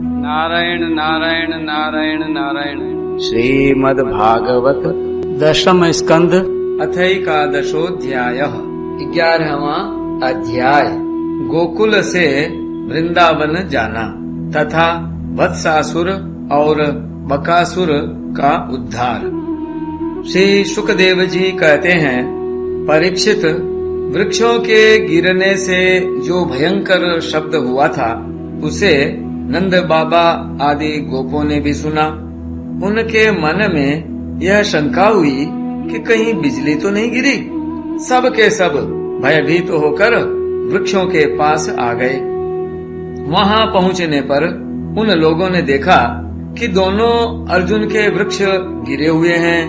नारायण नारायण नारायण नारायण। श्रीमद्भागवत दशम स्कंध अथैकादशोऽध्यायः 11वां अध्याय। गोकुल से वृंदावन जाना तथा वत्सासुर और बकासुर का उद्धार। श्री सुखदेव जी कहते हैं, परीक्षित, वृक्षों के गिरने से जो भयंकर शब्द हुआ था उसे नंद बाबा आदि गोपों ने भी सुना। उनके मन में यह शंका हुई कि कहीं बिजली तो नहीं गिरी। सब के सब भयभीत होकर वृक्षों के पास आ गए। वहां पहुंचने पर उन लोगों ने देखा कि दोनों अर्जुन के वृक्ष गिरे हुए हैं।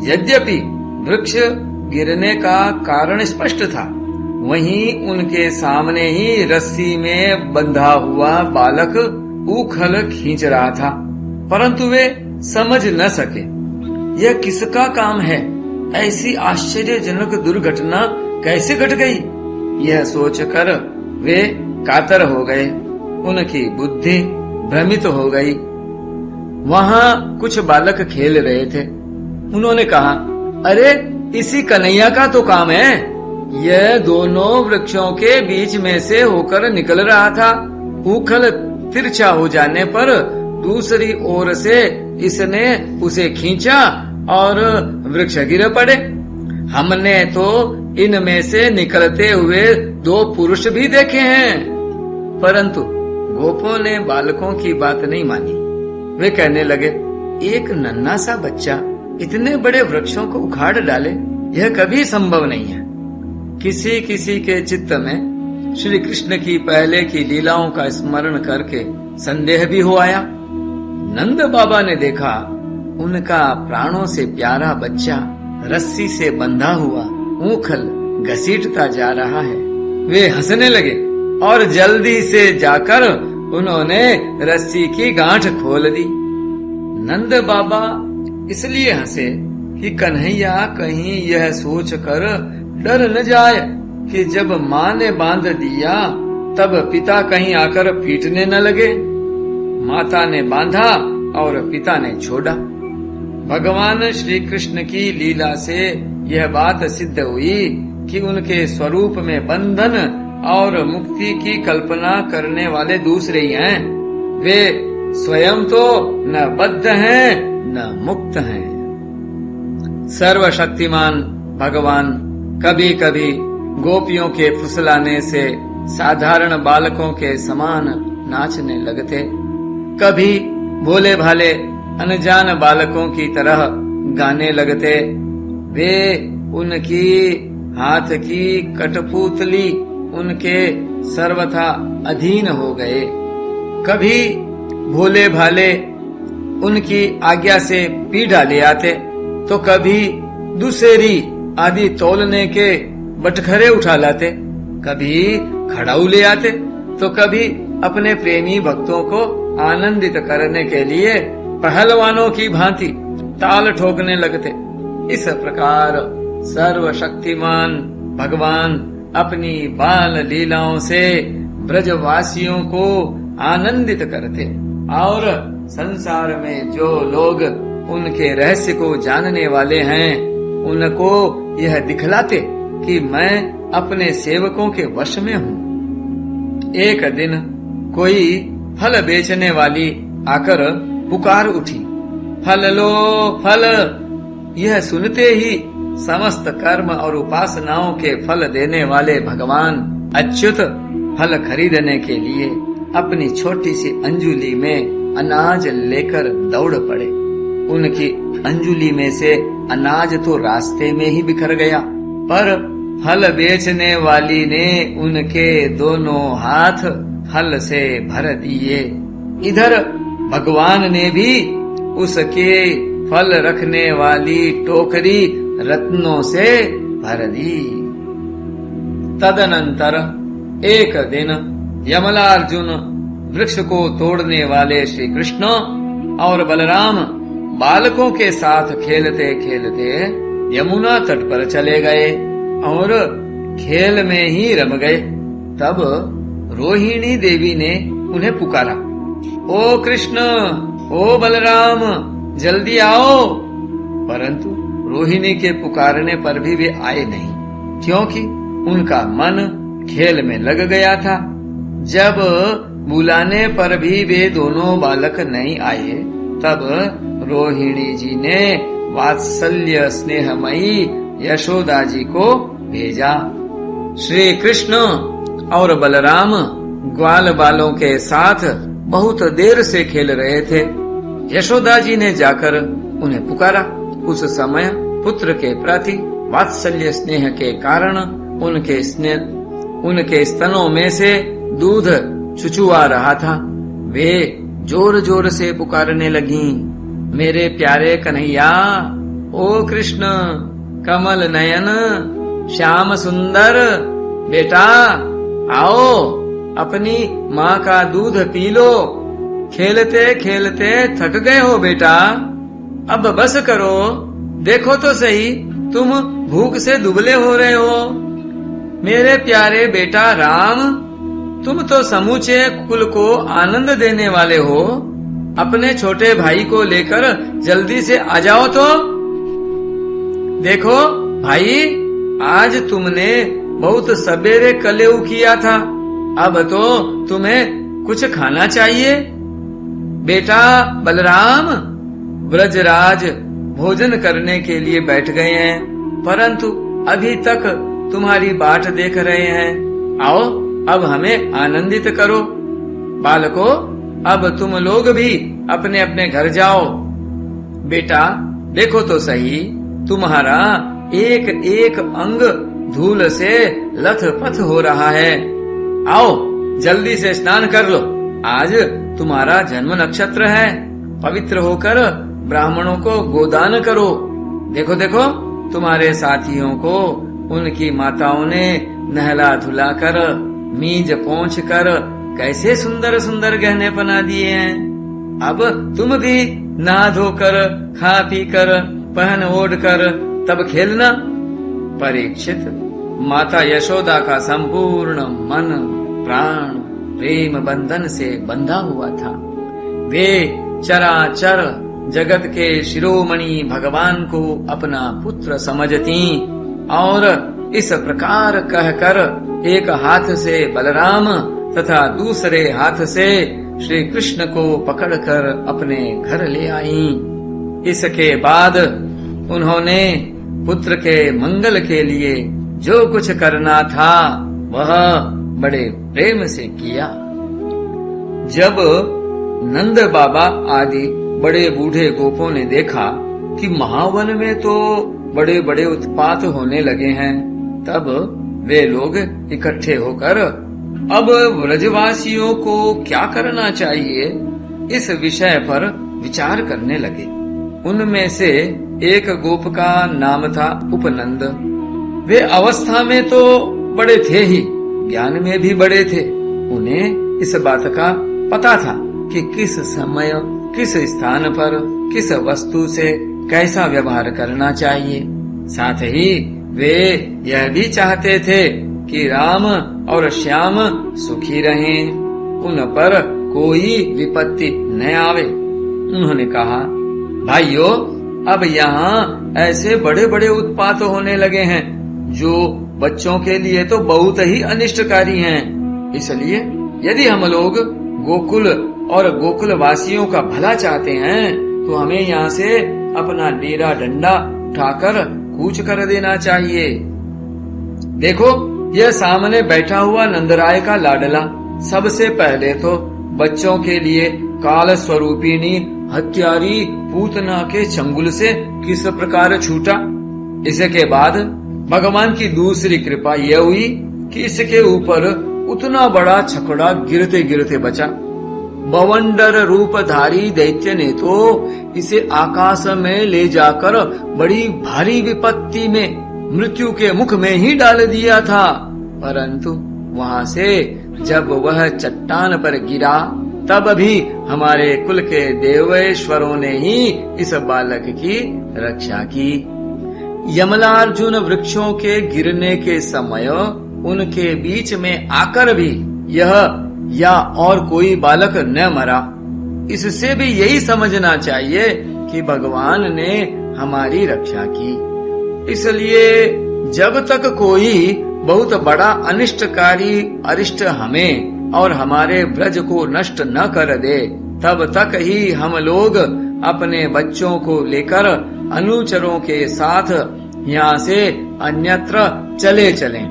यद्यपि वृक्ष गिरने का कारण स्पष्ट था, वहीं उनके सामने ही रस्सी में बंधा हुआ बालक उखल खींच रहा था, परंतु वे समझ न सके यह किसका काम है। ऐसी आश्चर्यजनक दुर्घटना कैसे घट गई, यह सोचकर वे कातर हो गए। उनकी बुद्धि भ्रमित हो गई। वहां कुछ बालक खेल रहे थे। उन्होंने कहा, अरे इसी कन्हैया का तो काम है। यह दोनों वृक्षों के बीच में से होकर निकल रहा था। उखल तिरछा हो जाने पर दूसरी ओर से इसने उसे खींचा और वृक्ष गिर पड़े। हमने तो इनमें से निकलते हुए 2 पुरुष भी देखे हैं। परंतु गोपों ने बालकों की बात नहीं मानी। वे कहने लगे, एक नन्हा सा बच्चा इतने बड़े वृक्षों को उखाड़ डाले, यह कभी संभव नहीं है। किसी किसी के चित्त में श्री कृष्ण की पहले की लीलाओं का स्मरण करके संदेह भी हो आया। नंद बाबा ने देखा उनका प्राणों से प्यारा बच्चा रस्सी से बंधा हुआ ऊखल घसीटता जा रहा है। वे हंसने लगे और जल्दी से जाकर उन्होंने रस्सी की गांठ खोल दी। नंद बाबा इसलिए हंसे कि कन्हैया कहीं यह सोचकर डर न जाए कि जब माँ ने बांध दिया तब पिता कहीं आकर पीटने न लगे। माता ने बांधा और पिता ने छोड़ा। भगवान श्री कृष्ण की लीला से यह बात सिद्ध हुई कि उनके स्वरूप में बंधन और मुक्ति की कल्पना करने वाले दूसरे ही हैं। वे स्वयं तो न बद्ध हैं न मुक्त हैं। सर्वशक्तिमान भगवान कभी कभी गोपियों के फुसलाने से साधारण बालकों के समान नाचने लगते, कभी भोले भाले अनजान बालकों की तरह गाने लगते। वे उनकी हाथ की कठपुतली उनके सर्वथा अधीन हो गए। कभी भोले भाले उनकी आज्ञा से पी डाले आते, तो कभी दुसेरी आदि तोलने के बटखरे उठा लाते, कभी खड़ाऊ ले आते, तो कभी अपने प्रेमी भक्तों को आनंदित करने के लिए पहलवानों की भांति ताल ठोकने लगते। इस प्रकार सर्वशक्तिमान भगवान अपनी बाल लीलाओं से ब्रजवासियों को आनंदित करते और संसार में जो लोग उनके रहस्य को जानने वाले हैं उनको यह दिखलाते कि मैं अपने सेवकों के वश में हूँ। एक दिन कोई फल बेचने वाली आकर पुकार उठी, फल लो फल। यह सुनते ही समस्त कर्म और उपासनाओं के फल देने वाले भगवान अच्युत फल खरीदने के लिए अपनी छोटी सी अंजुली में अनाज लेकर दौड़ पड़े। उनकी अंजुली में से अनाज तो रास्ते में ही बिखर गया, पर फल बेचने वाली ने उनके दोनों हाथ फल से भर दिए। इधर भगवान ने भी उसके फल रखने वाली टोकरी रत्नों से भर दी। तदनंतर एक दिन यमलार्जुन वृक्ष को तोड़ने वाले श्री कृष्ण और बलराम बालकों के साथ खेलते खेलते यमुना तट पर चले गए और खेल में ही रम गए। तब रोहिणी देवी ने उन्हें पुकारा, ओ कृष्ण, ओ बलराम, जल्दी आओ। परंतु रोहिणी के पुकारने पर भी वे आए नहीं, क्योंकि उनका मन खेल में लग गया था। जब बुलाने पर भी वे दोनों बालक नहीं आए, तब रोहिणी जी ने वात्सल्य स्नेहमयी यशोदा जी को भेजा। श्री कृष्ण और बलराम ग्वाल बालों के साथ बहुत देर से खेल रहे थे। यशोदा जी ने जाकर उन्हें पुकारा। उस समय पुत्र के प्रति वात्सल्य स्नेह के कारण उनके स्तनों में से दूध चुचुआ रहा था। वे जोर जोर से पुकारने लगीं, मेरे प्यारे कन्हैया, ओ कृष्ण, कमल नयन, श्याम सुंदर, बेटा आओ, अपनी माँ का दूध पी लो। खेलते खेलते थक गए हो बेटा, अब बस करो। देखो तो सही, तुम भूख से दुबले हो रहे हो। मेरे प्यारे बेटा राम, तुम तो समूचे कुल को आनंद देने वाले हो। अपने छोटे भाई को लेकर जल्दी से आ जाओ तो। देखो भाई, आज तुमने बहुत सवेरे कलेऊ किया था, अब तो तुम्हें कुछ खाना चाहिए। बेटा बलराम, ब्रजराज भोजन करने के लिए बैठ गए हैं, परंतु अभी तक तुम्हारी बाट देख रहे हैं। आओ, अब हमें आनंदित करो। बालकों, अब तुम लोग भी अपने अपने घर जाओ। बेटा देखो तो सही, तुम्हारा एक एक अंग धूल से लथपथ हो रहा है। आओ जल्दी से स्नान कर लो, आज तुम्हारा जन्म नक्षत्र है। पवित्र होकर ब्राह्मणों को गोदान करो। देखो देखो, तुम्हारे साथियों को उनकी माताओं ने नहला धुलाकर, मीज पोंछ कर कैसे सुंदर सुंदर गहने पहना दिए हैं। अब तुम भी नहा धोकर, खा पी कर, पहन ओढ़ कर तब खेलना। परीक्षित, माता यशोदा का संपूर्ण मन प्राण प्रेम बंधन से बंधा हुआ था। वे चराचर जगत के शिरोमणि भगवान को अपना पुत्र समझती और इस प्रकार कहकर एक हाथ से बलराम तथा दूसरे हाथ से श्री कृष्ण को पकड़कर अपने घर ले आईं। इसके बाद उन्होंने पुत्र के मंगल के लिए जो कुछ करना था वह बड़े प्रेम से किया। जब नंद बाबा आदि बड़े बूढ़े गोपों ने देखा कि महावन में तो बड़े बड़े उत्पात होने लगे हैं, तब वे लोग इकट्ठे होकर अब व्रजवासियों को क्या करना चाहिए, इस विषय पर विचार करने लगे। उनमें से एक गोप का नाम था उपनंद। वे अवस्था में तो बड़े थे ही, ज्ञान में भी बड़े थे। उन्हें इस बात का पता था कि किस समय, किस स्थान पर, किस वस्तु से कैसा व्यवहार करना चाहिए। साथ ही वे यह भी चाहते थे कि राम और श्याम सुखी रहें, उन पर कोई विपत्ति न आवे। उन्होंने कहा, भाइयों, अब यहाँ ऐसे बड़े बड़े उत्पात होने लगे हैं जो बच्चों के लिए तो बहुत ही अनिष्टकारी हैं। इसलिए यदि हम लोग गोकुल और गोकुल वासियों का भला चाहते हैं तो हमें यहाँ से अपना डेरा डंडा उठाकर कूच कर देना चाहिए। देखो, यह सामने बैठा हुआ नंदराय का लाडला सबसे पहले तो बच्चों के लिए काल स्वरूपिणी हत्यारी पूतना के चंगुल से किस प्रकार छूटा। इसके बाद भगवान की दूसरी कृपा यह हुई कि इसके ऊपर उतना बड़ा छकड़ा गिरते गिरते बचा। बवंडर रूपधारी दैत्य ने तो इसे आकाश में ले जाकर बड़ी भारी विपत्ति में, मृत्यु के मुख में ही डाल दिया था। परंतु वहाँ से जब वह चट्टान पर गिरा, तब भी हमारे कुल के देवेश्वरों ने ही इस बालक की रक्षा की। यमलार्जुन वृक्षों के गिरने के समय उनके बीच में आकर भी यह या और कोई बालक न मरा। इससे भी यही समझना चाहिए कि भगवान ने हमारी रक्षा की। इसलिए जब तक कोई बहुत बड़ा अनिष्टकारी अरिष्ट हमें और हमारे ब्रज को नष्ट न कर दे, तब तक ही हम लोग अपने बच्चों को लेकर अनुचरों के साथ यहाँ से अन्यत्र चले चलें।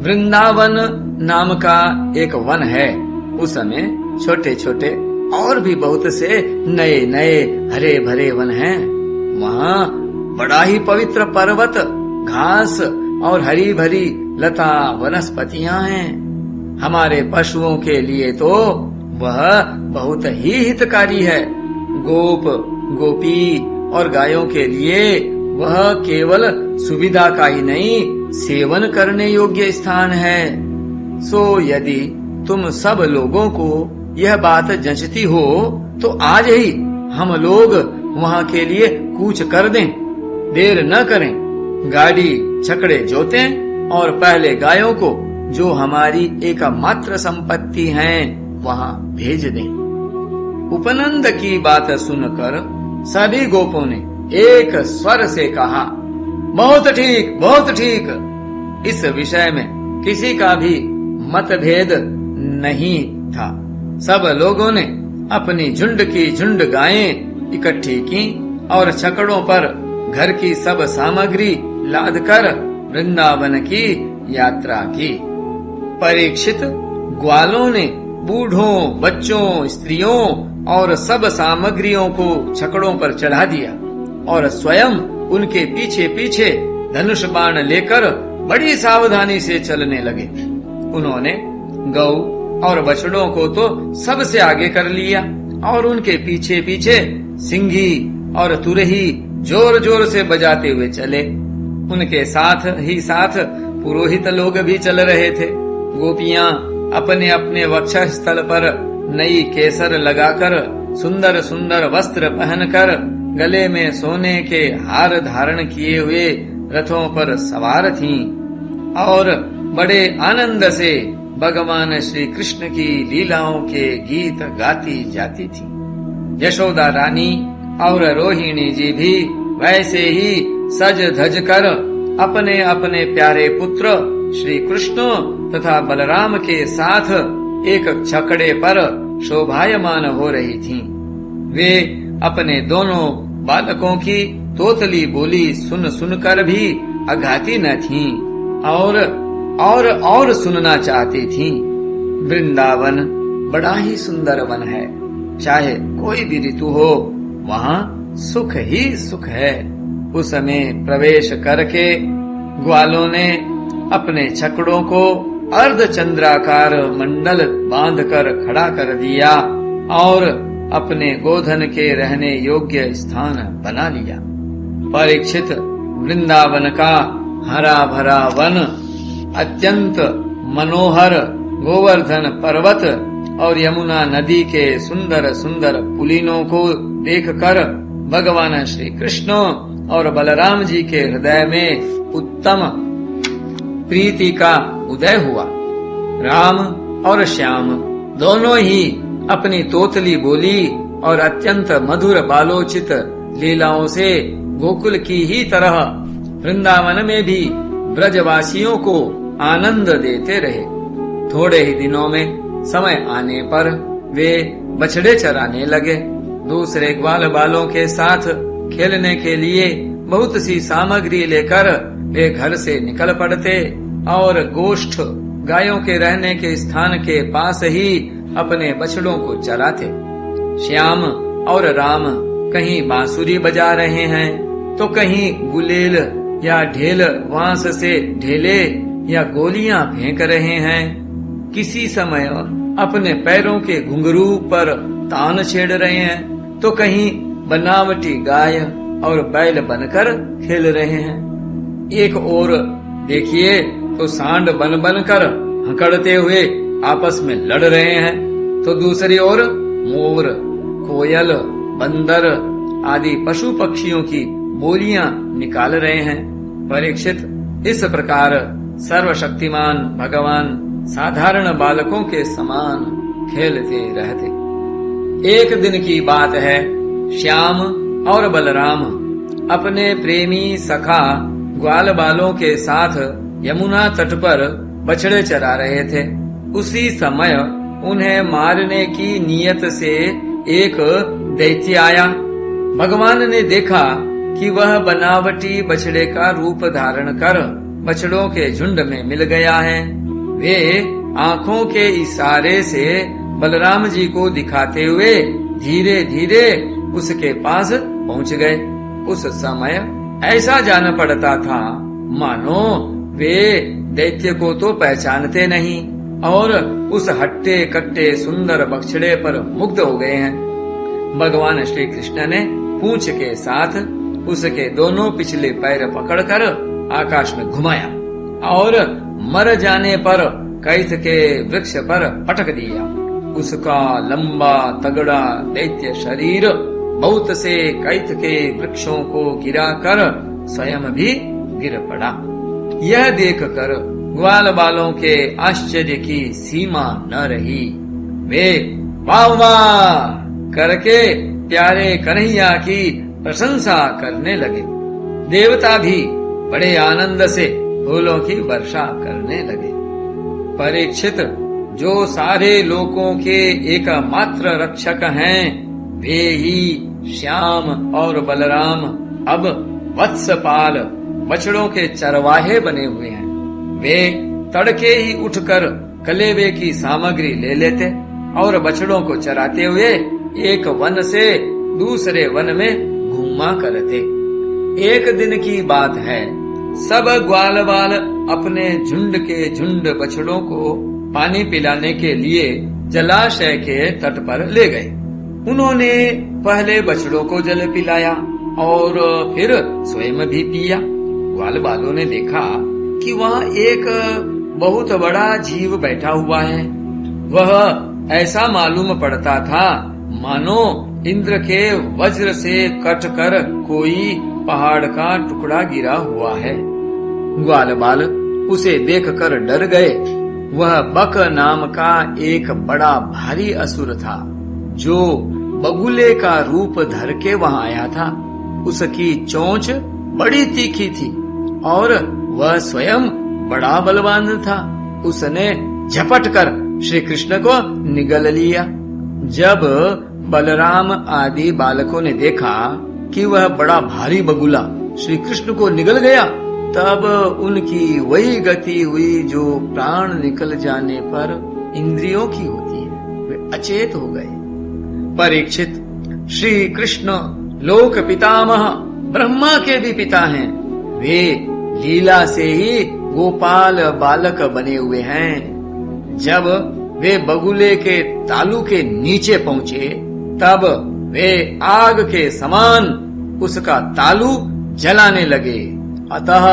वृंदावन नाम का एक वन है। उसमें छोटे छोटे और भी बहुत से नए नए हरे भरे वन हैं। वहाँ बड़ा ही पवित्र पर्वत, घास और हरी भरी लता वनस्पतियां हैं। हमारे पशुओं के लिए तो वह बहुत ही हितकारी है। गोप गोपी और गायों के लिए वह केवल सुविधा का ही नहीं, सेवन करने योग्य स्थान है। सो यदि तुम सब लोगों को यह बात जंचती हो तो आज ही हम लोग वहाँ के लिए कूच कर दें, देर न करें। गाड़ी छकड़े जोतें और पहले गायों को, जो हमारी एकमात्र संपत्ति हैं, वहाँ भेज दें। उपनंद की बात सुनकर सभी गोपों ने एक स्वर से कहा, बहुत ठीक, बहुत ठीक। इस विषय में किसी का भी मतभेद नहीं था। सब लोगों ने अपनी झुंड की झुंड गायें इकट्ठी की और छकड़ों पर घर की सब सामग्री लादकर वृंदावन की यात्रा की। परीक्षित ग्वालों ने बूढ़ों, बच्चों, स्त्रियों और सब सामग्रियों को छकड़ों पर चढ़ा दिया और स्वयं उनके पीछे पीछे धनुष बाण लेकर बड़ी सावधानी से चलने लगे। उन्होंने गौ और बछड़ों को तो सबसे आगे कर लिया और उनके पीछे पीछे सिंघी और तुरही जोर जोर से बजाते हुए चले। उनके साथ ही साथ पुरोहित लोग भी चल रहे थे। गोपियां अपने अपने वक्षस्थल पर नई केसर लगाकर, सुंदर सुंदर वस्त्र पहनकर, गले में सोने के हार धारण किए हुए रथों पर सवार थीं और बड़े आनंद से भगवान श्री कृष्ण की लीलाओं के गीत गाती जाती थी। यशोदा रानी और रोहिणी जी भी वैसे ही सज धज कर अपने अपने प्यारे पुत्र श्री कृष्ण तथा बलराम के साथ एक छकड़े पर शोभायमान हो रही थीं। वे अपने दोनों बालकों की तोतली बोली सुन सुनकर भी अघाती न थीं और सुनना चाहती थीं। वृंदावन बड़ा ही सुंदर वन है। चाहे कोई भी ऋतु हो, वहाँ सुख ही सुख है। उसमें प्रवेश करके ग्वालों ने अपने छकड़ों को अर्धचंद्राकार मंडल बांधकर खड़ा कर दिया और अपने गोधन के रहने योग्य स्थान बना लिया। परीक्षित वृंदावन का हरा भरा वन, अत्यंत मनोहर गोवर्धन पर्वत और यमुना नदी के सुंदर सुंदर पुलिनों को देखकर भगवान श्री कृष्ण और बलराम जी के हृदय में उत्तम प्रीति का उदय हुआ। राम और श्याम दोनों ही अपनी तोतली बोली और अत्यंत मधुर बालोचित लीलाओं से गोकुल की ही तरह वृंदावन में भी ब्रजवासियों को आनंद देते रहे। थोड़े ही दिनों में समय आने पर वे बछड़े चराने लगे। दूसरे ग्वाल बालों के साथ खेलने के लिए बहुत सी सामग्री लेकर वे घर से निकल पड़ते और गोष्ठ गायों के रहने के स्थान के पास ही अपने बछड़ों को चराते। श्याम और राम कहीं बांसुरी बजा रहे हैं तो कहीं गुलेल या ढेल वांस से ढेले या गोलियां फेंक रहे हैं। किसी समय अपने पैरों के घुंघरू पर तान छेड़ रहे हैं तो कहीं बनावटी गाय और बैल बनकर खेल रहे हैं। एक और देखिए तो सांड बन बनकर हकड़ते हुए आपस में लड़ रहे हैं, तो दूसरी ओर मोर, कोयल, बंदर आदि पशु पक्षियों की बोलियां निकाल रहे हैं। परीक्षित, इस प्रकार सर्वशक्तिमान भगवान साधारण बालकों के समान खेलते रहते। एक दिन की बात है, श्याम और बलराम अपने प्रेमी सखा ग्वाल बालों के साथ यमुना तट पर बछड़े चरा रहे थे। उसी समय उन्हें मारने की नियत से एक दैत्य आया। भगवान ने देखा कि वह बनावटी बछड़े का रूप धारण कर बछड़ों के झुंड में मिल गया है। वे आंखों के इशारे से बलराम जी को दिखाते हुए धीरे धीरे उसके पास पहुंच गए। उस समय ऐसा जान पड़ता था मानो वे दैत्य को तो पहचानते नहीं और उस हट्टे कट्टे सुंदर बछड़े पर मुग्ध हो गए हैं। भगवान श्री कृष्ण ने पूंछ के साथ उसके दोनों पिछले पैर पकड़कर आकाश में घुमाया और मर जाने पर कैथ के वृक्ष पर पटक दिया। उसका लंबा तगड़ा दैत्य शरीर बहुत से कैथ के वृक्षों को गिराकर स्वयं भी गिर पड़ा। यह देखकर ग्वाल बालों के आश्चर्य की सीमा न रही। वे वाह वाह करके प्यारे कन्हैया की प्रशंसा करने लगे। देवता भी बड़े आनंद से फूलों की वर्षा करने लगे। परीक्षित, जो सारे लोकों के एकमात्र रक्षक हैं, वे ही श्याम और बलराम अब वत्सपाल बछड़ों के चरवाहे बने हुए हैं। वे तड़के ही उठकर कलेवे की सामग्री ले लेते और बछड़ों को चराते हुए एक वन से दूसरे वन में घूमा करते। एक दिन की बात है, सब ग्वाल बाल अपने झुंड के झुंड बछड़ों को पानी पिलाने के लिए जलाशय के तट पर ले गए। उन्होंने पहले बछड़ों को जल पिलाया और फिर स्वयं भी पिया। ग्वाल बालों ने देखा कि वहाँ एक बहुत बड़ा जीव बैठा हुआ है। वह ऐसा मालूम पड़ता था मानो इंद्र के वज्र से कट कर कोई पहाड़ का टुकड़ा गिरा हुआ है। ग्वाल बाल उसे देखकर डर गए। वह बक नाम का एक बड़ा भारी असुर था, जो बगुले का रूप धर के वहाँ आया था। उसकी चोंच बड़ी तीखी थी और वह स्वयं बड़ा बलवान था। उसने झपट कर श्री कृष्ण को निगल लिया। जब बलराम आदि बालकों ने देखा कि वह बड़ा भारी बगुला श्री कृष्ण को निगल गया, तब उनकी वही गति हुई जो प्राण निकल जाने पर इंद्रियों की होती है। वे अचेत हो गए। परीक्षित, श्री कृष्ण लोक पितामह ब्रह्मा के भी पिता हैं। वे लीला से ही गोपाल बालक बने हुए हैं। जब वे बगुले के तालू के नीचे पहुँचे, तब वे आग के समान उसका तालू जलाने लगे। अतः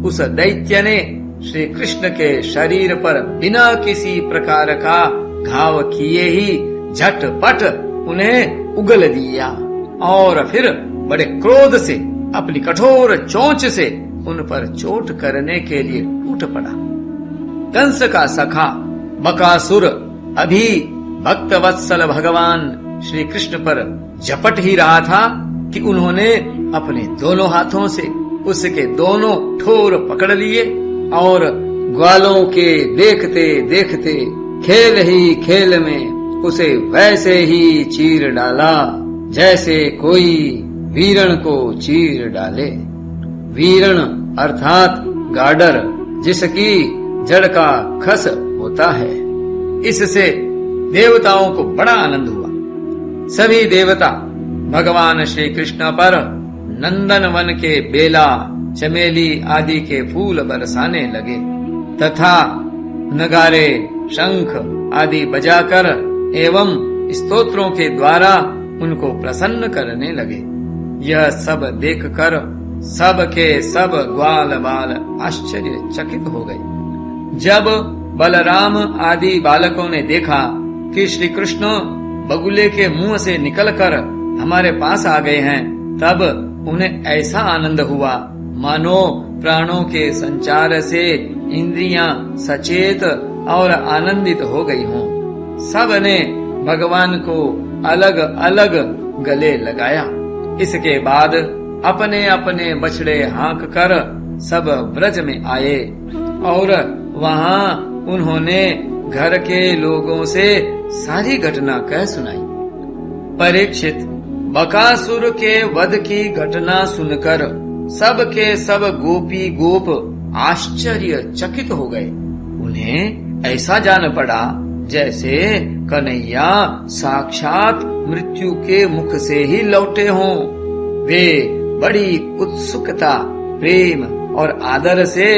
उस दैत्य ने श्री कृष्ण के शरीर पर बिना किसी प्रकार का घाव किए ही झटपट उन्हें उगल दिया और फिर बड़े क्रोध से अपनी कठोर चोंच से उन पर चोट करने के लिए टूट पड़ा। कंस का सखा बकासुर अभी भक्त वत्सल भगवान श्री कृष्ण पर झपट ही रहा था कि उन्होंने अपने दोनों हाथों से उसके दोनों ठोर पकड़ लिए और ग्वालों के देखते देखते खेल ही खेल में उसे वैसे ही चीर डाला जैसे कोई वीरण को चीर डाले। वीरण अर्थात गाडर, जिसकी जड़ का खस होता है। इससे देवताओं को बड़ा आनंद हुआ। सभी देवता भगवान श्री कृष्ण पर नंदन वन के बेला, चमेली आदि के फूल बरसाने लगे तथा नगारे, शंख आदि बजाकर एवं स्तोत्रों के द्वारा उनको प्रसन्न करने लगे। यह सब देखकर सब के सब ग्वाल बाल आश्चर्यचकित हो गए। जब बलराम आदि बालकों ने देखा कि श्री कृष्ण बगुले के मुंह से निकलकर हमारे पास आ गए हैं, तब उन्हें ऐसा आनंद हुआ मानो प्राणों के संचार से इंद्रियां सचेत और आनंदित हो गई हूँ। सब ने भगवान को अलग अलग गले लगाया। इसके बाद अपने अपने बछड़े हाँक कर सब ब्रज में आए और वहाँ उन्होंने घर के लोगों से सारी घटना कह सुनाई। परीक्षित, बकासुर के वध की घटना सुनकर सब के सब गोपी गोप आश्चर्यचकित हो गए। उन्हें ऐसा जान पड़ा जैसे कन्हैया साक्षात मृत्यु के मुख से ही लौटे हों। वे बड़ी उत्सुकता, प्रेम और आदर से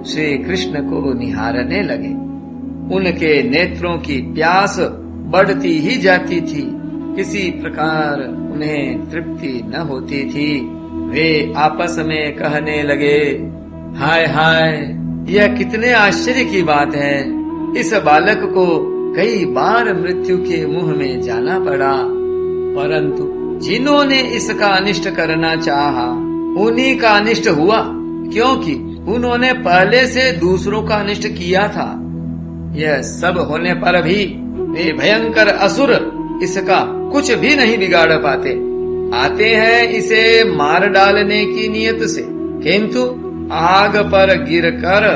श्री कृष्ण को निहारने लगे। उनके नेत्रों की प्यास बढ़ती ही जाती थी, किसी प्रकार उन्हें तृप्ति न होती थी। वे आपस में कहने लगे, हाय हाय, यह कितने आश्चर्य की बात है। इस बालक को कई बार मृत्यु के मुंह में जाना पड़ा, परंतु जिन्होंने इसका अनिष्ट करना चाहा उन्हीं का अनिष्ट हुआ, क्योंकि उन्होंने पहले से दूसरों का अनिष्ट किया था। यह सब होने पर भी वे भयंकर असुर इसका कुछ भी नहीं बिगाड़ पाते। आते हैं इसे मार डालने की नियत से, किंतु आग पर गिरकर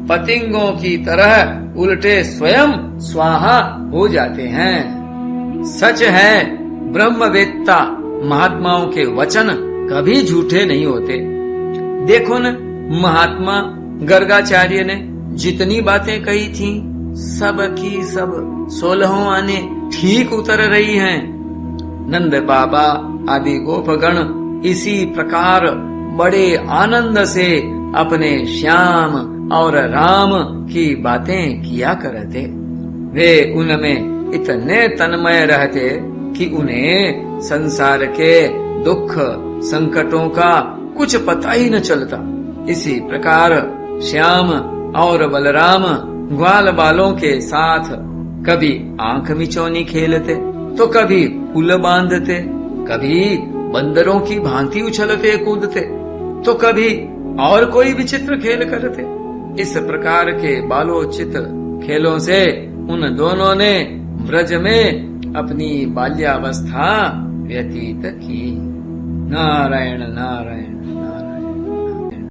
पतिंगों की तरह उल्टे स्वयं स्वाहा हो जाते हैं। सच है, ब्रह्मवेत्ता महात्माओं के वचन कभी झूठे नहीं होते। देखो न, महात्मा गर्गाचार्य ने जितनी बातें कही थीं, सब की सब 16 आने ठीक उतर रही हैं। नंद बाबा आदि गोपगण इसी प्रकार बड़े आनंद से अपने श्याम और राम की बातें किया करते। वे उनमें इतने तन्मय रहते कि उन्हें संसार के दुख संकटों का कुछ पता ही न चलता। इसी प्रकार श्याम और बलराम ग्वाल बालों के साथ कभी आंख मिचौनी खेलते, तो कभी पुल बांधते, कभी बंदरों की भांति उछलते कूदते, तो कभी और कोई विचित्र खेल करते। इस प्रकार के बालोचित खेलों से उन दोनों ने ब्रज में अपनी बाल्यावस्था व्यतीत की। नारायण नारायण।